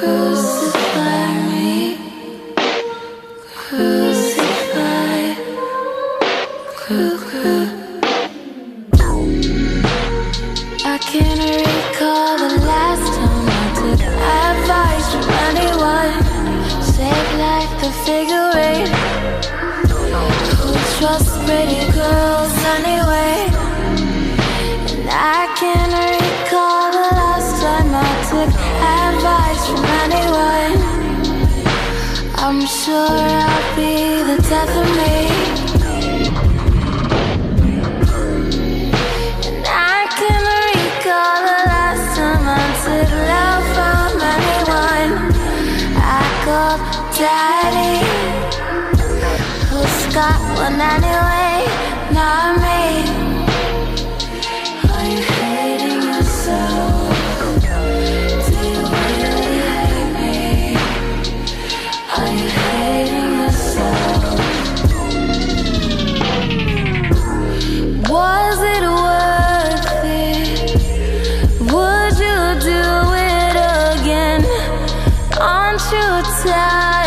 Crucify me, crucify, I can't recall the last time I took advice from anyone. Shaped like the figure eight. Who trusts pretty girls anyway? And I can't recall the last time I took advice from anyone. I'm sure I'll be the death of me. And I can't recall the last time I took love from anyone. I called Daddy, who's got one anyway, not me. Are you hating yourself? Do you really hate me? Are you hating yourself? Was it worth it? Would you do it again? Aren't you tired?